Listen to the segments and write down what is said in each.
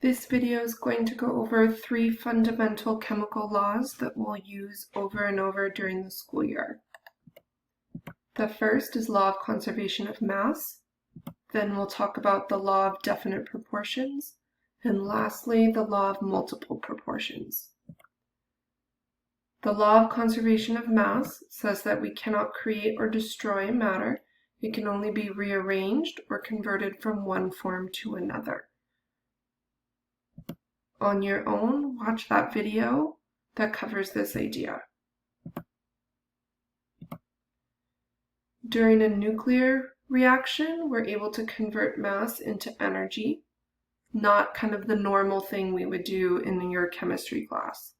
This video is going to go over 3 fundamental chemical laws that we'll use over and over during the school year. The first is law of conservation of mass. Then we'll talk about the law of definite proportions. And lastly, the law of multiple proportions. The law of conservation of mass says that we cannot create or destroy matter. It can only be rearranged or converted from one form to another. On your own, watch that video that covers this idea. During a nuclear reaction, we're able to convert mass into energy, not kind of the normal thing we would do in your chemistry class.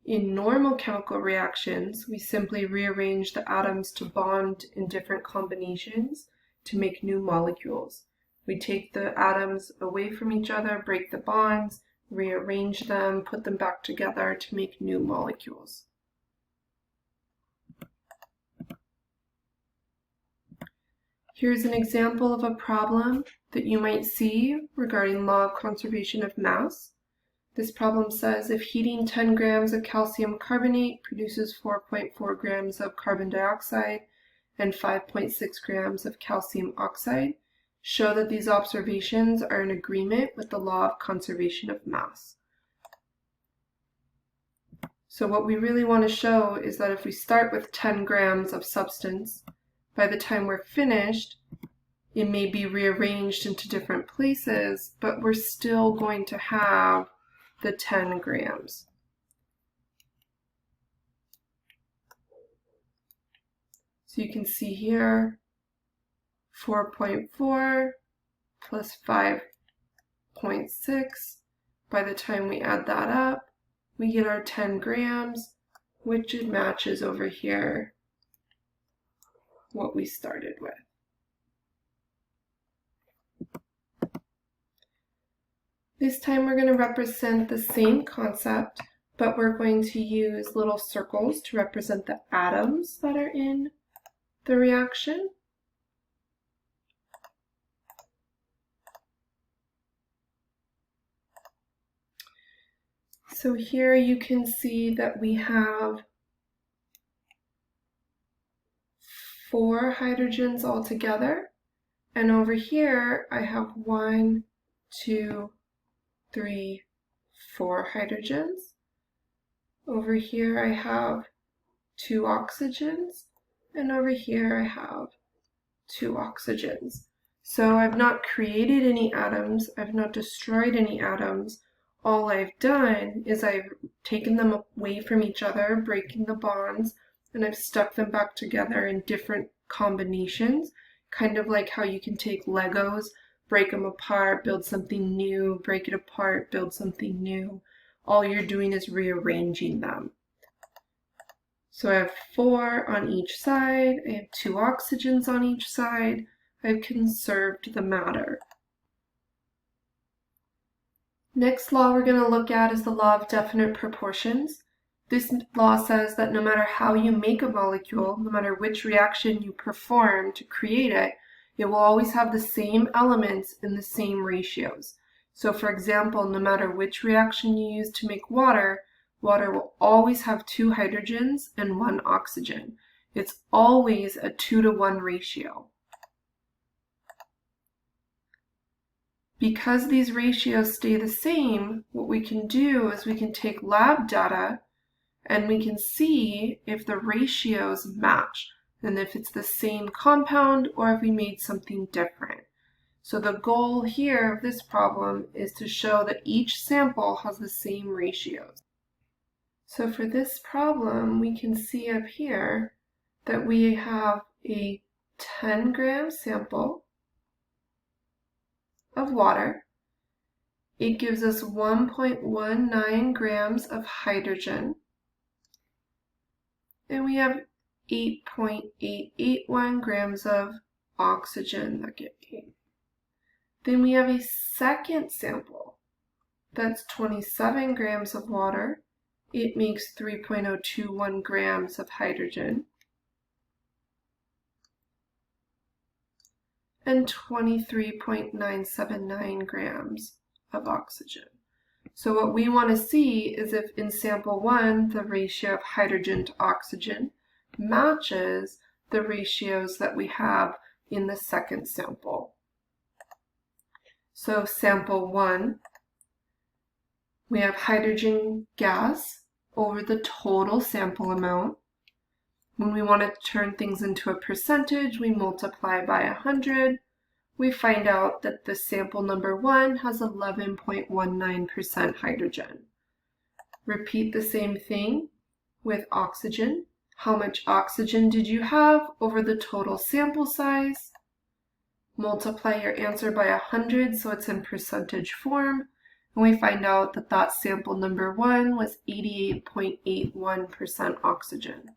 In normal chemical reactions, we simply rearrange the atoms to bond in different combinations to make new molecules. We take the atoms away from each other, break the bonds, rearrange them, put them back together to make new molecules. Here's an example of a problem that you might see regarding law of conservation of mass. This problem says if heating 10 grams of calcium carbonate produces 4.4 grams of carbon dioxide and 5.6 grams of calcium oxide, show that these observations are in agreement with the law of conservation of mass. So what we really want to show is that if we start with 10 grams of substance, by the time we're finished, it may be rearranged into different places, but we're still going to have the 10 grams. So you can see here, 4.4 plus 5.6. By the time we add that up, we get our 10 grams, which matches over here what we started with. This time we're going to represent the same concept, but we're going to use little circles to represent the atoms that are in the reaction. So here you can see that we have 4 hydrogens all together, and over here I have 1, 2, 3, 4 hydrogens. Over here I have 2 oxygens, and over here I have 2 oxygens. So I've not created any atoms, I've not destroyed any atoms. All I've done is I've taken them away from each other, breaking the bonds, and I've stuck them back together in different combinations, kind of like how you can take Legos, break them apart, build something new, break it apart, build something new. All you're doing is rearranging them. So I have 4 on each side, I have 2 oxygens on each side, I've conserved the matter. Next law we're going to look at is the law of definite proportions. This law says that no matter how you make a molecule, no matter which reaction you perform to create it, it will always have the same elements in the same ratios. So for example, no matter which reaction you use to make water, water will always have 2 hydrogens and 1 oxygen. It's always a 2-to-1 ratio. Because these ratios stay the same, what we can do is we can take lab data and we can see if the ratios match and if it's the same compound or if we made something different. So the goal here of this problem is to show that each sample has the same ratios. So for this problem, we can see up here that we have a 10-gram sample of water. It gives us 1.19 grams of hydrogen, and we have 8.881 grams of oxygen that get made. Then we have a second sample that's 27 grams of water. It makes 3.021 grams of hydrogen and 23.979 grams of oxygen. So what we want to see is if in sample 1 the ratio of hydrogen to oxygen matches the ratios that we have in the second sample. So sample 1, we have hydrogen gas over the total sample amount. When we want to turn things into a percentage, we multiply by 100. We find out that the sample number 1 has 11.19% hydrogen. Repeat the same thing with oxygen. How much oxygen did you have over the total sample size? Multiply your answer by 100 so it's in percentage form, and we find out that that sample number 1 was 88.81% oxygen.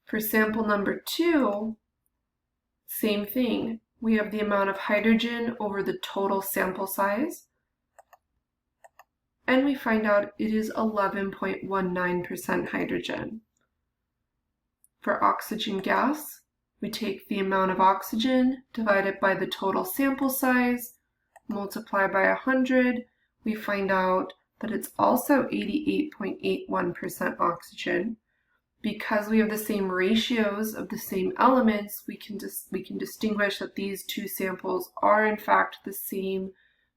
For sample number 2, same thing. We have the amount of hydrogen over the total sample size, and we find out it is 11.19% hydrogen. For oxygen gas, we take the amount of oxygen divided by the total sample size, multiply by 100, we find out that it's also 88.81% oxygen. Because we have the same ratios of the same elements, we can distinguish that these two samples are in fact the same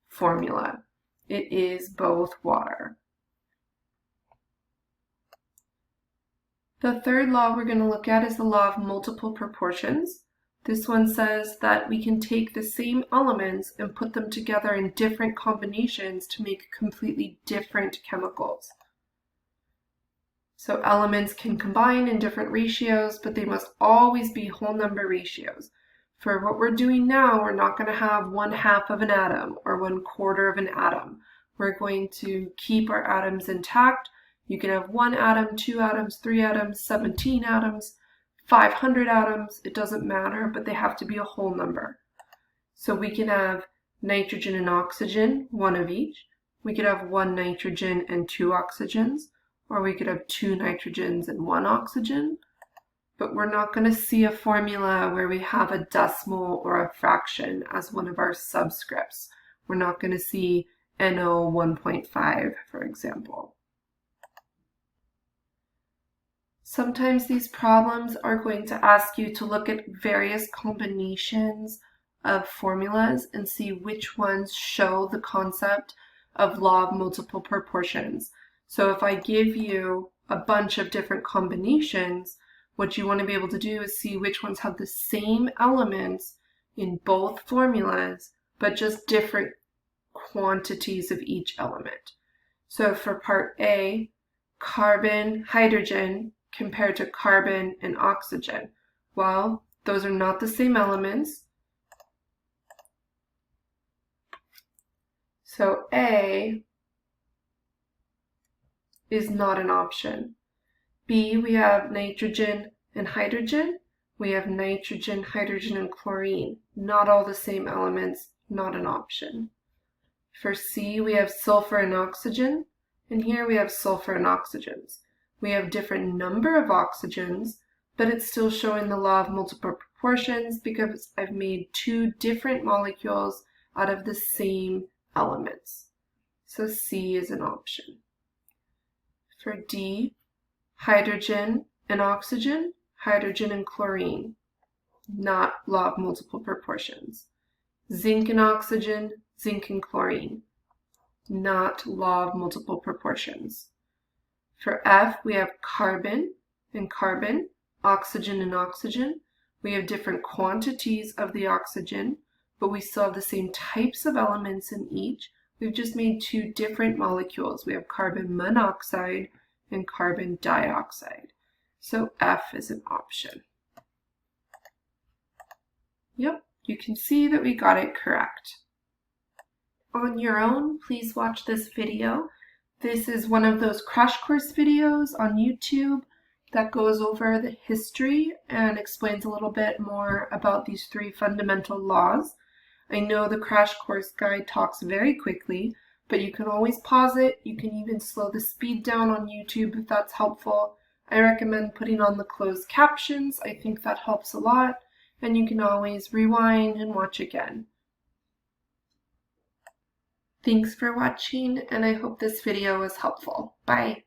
formula. It is both water. The third law we're going to look at is the law of multiple proportions. This one says that we can take the same elements and put them together in different combinations to make completely different chemicals. So elements can combine in different ratios, but they must always be whole number ratios. For what we're doing now, we're not going to have 1/2 of an atom or 1/4 of an atom. We're going to keep our atoms intact. You can have 1 atom, 2 atoms, 3 atoms, 17 atoms, 500 atoms. It doesn't matter, but they have to be a whole number. So we can have nitrogen and oxygen, 1 of each. We could have 1 nitrogen and 2 oxygens. Or we could have 2 nitrogens and 1 oxygen, but we're not going to see a formula where we have a decimal or a fraction as one of our subscripts. We're not going to see NO 1.5, for example. Sometimes these problems are going to ask you to look at various combinations of formulas and see which ones show the concept of law of multiple proportions. So if I give you a bunch of different combinations, what you want to be able to do is see which ones have the same elements in both formulas, but just different quantities of each element. So for part A, carbon, hydrogen compared to carbon and oxygen. Well, those are not the same elements. So A is not an option. B, we have nitrogen and hydrogen. We have nitrogen, hydrogen, and chlorine. Not all the same elements, not an option. For C, we have sulfur and oxygen, and here we have sulfur and oxygens. We have different number of oxygens, but it's still showing the law of multiple proportions because I've made 2 different molecules out of the same elements. So C is an option. For D, hydrogen and oxygen, hydrogen and chlorine, not law of multiple proportions. Zinc and oxygen, zinc and chlorine, not law of multiple proportions. For F, we have carbon and carbon, oxygen and oxygen. We have different quantities of the oxygen, but we still have the same types of elements in each. We've just made 2 different molecules. We have carbon monoxide and carbon dioxide. So F is an option. Yep, you can see that we got it correct. On your own, please watch this video. This is one of those crash course videos on YouTube that goes over the history and explains a little bit more about these 3 fundamental laws. I know the crash course guide talks very quickly, but you can always pause it. You can even slow the speed down on YouTube if that's helpful. I recommend putting on the closed captions. I think that helps a lot. And you can always rewind and watch again. Thanks for watching, and I hope this video was helpful. Bye!